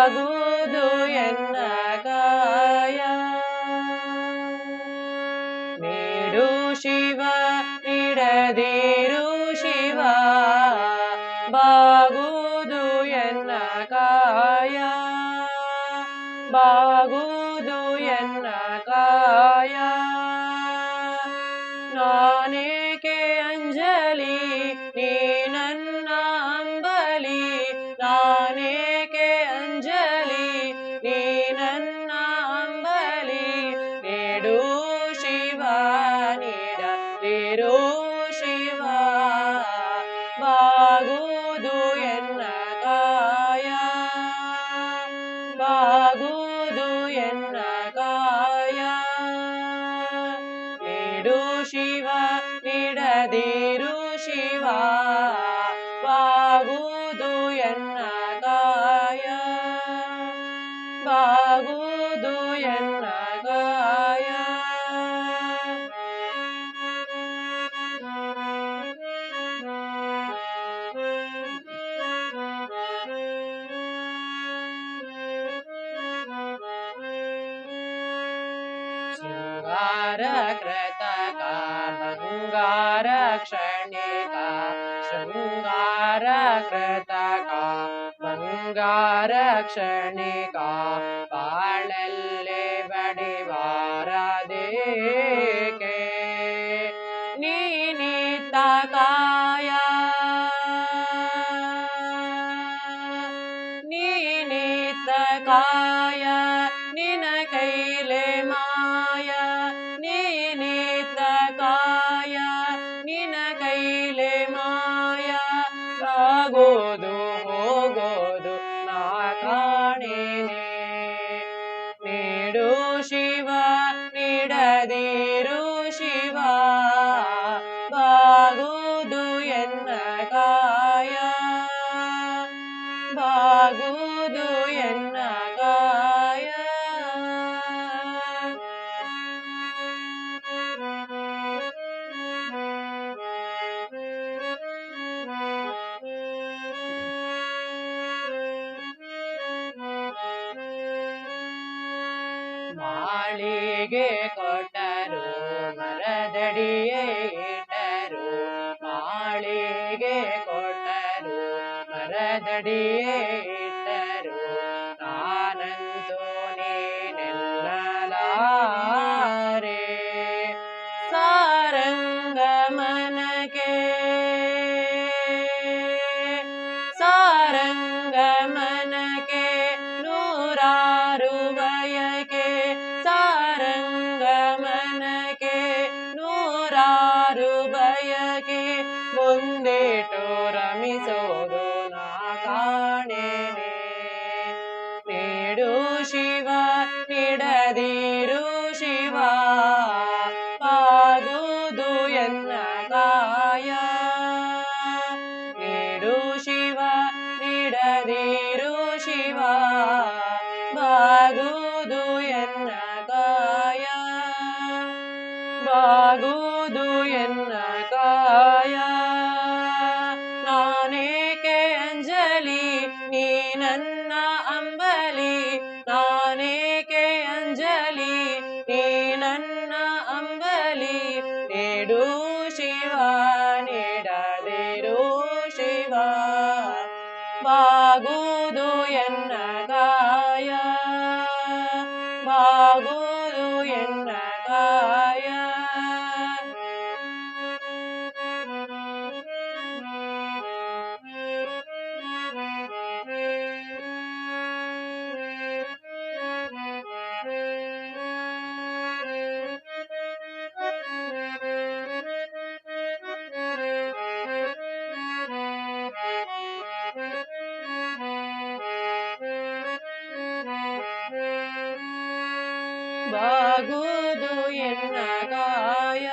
ಬಾಗುದು ಎನ್ನ ಕಾಯ ನೀಡು ಶಿವ ನೀಡದಿರು ಶಿವ ಬಾಗುದು ಎನ್ನ ಕಾಯ ಬಾಗುದು ಎನ್ನ ಕಾಯ ನಾನೇಕೆ ಅಂಜಲಿ ನೀ ನನ್ನ ಅಂಬಲಿ ನಾನೇಕೆ ಅಂಜಲಿ ನೀ ನನ್ನ ಅಂಬಲಿ ನೀಡು ಶಿವ ನೀಡದಿರು ಶಿವ ಬಾಗುದು ಎನ್ನ ಕಾಯ ಬಾಗುದು ಎನ್ನ ಕಾಯ ನೀಡು ಶಿವ ನೀಡದಿರು ಶಿವ ಬಾಗುದು ಎನ್ನ ಕಾಯ ಬಾಗುದು ಎನ್ನ ಕಾಯ ಶೃಂಗಾರ ಕೃತಕ ಬಂಗಾರ ಕ್ಷಣಿಕ ಶೃಂಗಾರ ಕೃತಕ ಬಂಗಾರ ಕ್ಷಣಿಕ ಬಾಳಲ್ಲಿ ಬಡಿವಾರದೇಕೆ ನೀನಿತ ಕಾಯ ನೀನಿತ ಕಾಯ ನಿನ ಕೈಲೆ ಮಾಯ ನೀನಿತ ಕಾಯ ನಿನ ಕೈಲೆ ಮಾಯ ಆಗೋದು ಹೋಗೋದು ನಾ ಕಾಣೇನೆ ನೀಡು ಶಿವ ನೀಡದಿರು ಶಿವ ಬಾಗುದು ಎನ್ನ ಕಾಯ ಬಾಗುದು ಎನ್ನ ಕಾಯ ಮಾಳಿಗೆ ಕೊಟ್ಟರು ಮರದಡಿಯೇ ಇಟ್ಟರು ಮಾಳಿಗೆ ಕೊಟ್ಟರು ಮರದಡಿಯೇ ಇಟ್ಟರು ನಾನಂತೂ ನೀನೆನ್ನಲಾರೆ ಸಾರಂಗ ಮನಕೆ ಸಾರಂಗ ಮನಕೆ ನೂರಾರು ಬಯಕೆ ಸಾರಂಗ ಮನಕೆ ನೂರಾರು ಬಯಕೆ ಮುಂದಿಟ್ಟು ರಮಿಸೋದು ನಾ ಕಾಣೇನೆ ನೀಡು ಶಿವ ನೀಡದಿರು ಶಿವ ಬಾಗುದು ಎನ್ನ ಕಾಯ ನೀಡು ಶಿವ ನೀಡದಿರು ಶಿವ ಬಾಗುದು ಎನ್ನ ಕಾಯ ಬಾಗುದು ಎನ್ನ ಕಾಯ ನಾನೇಕೆ ಅಂಜಲಿ ನೀ ನನ್ನ ಅಂಬಲಿ ನಾನೇಕೆ ಅಂಜಲಿ ನೀ ನನ್ನ ಅಂಬಲಿ ನೀಡು ಶಿವ ನೀಡದಿರು ಶಿವ ಬಾಗುದು ಎನ್ನ ಕಾಯ ಬಾಗುದು ಎನ್ನ ಕಾಯ ಬಾಗುದು ಎನ್ನ ಕಾಯ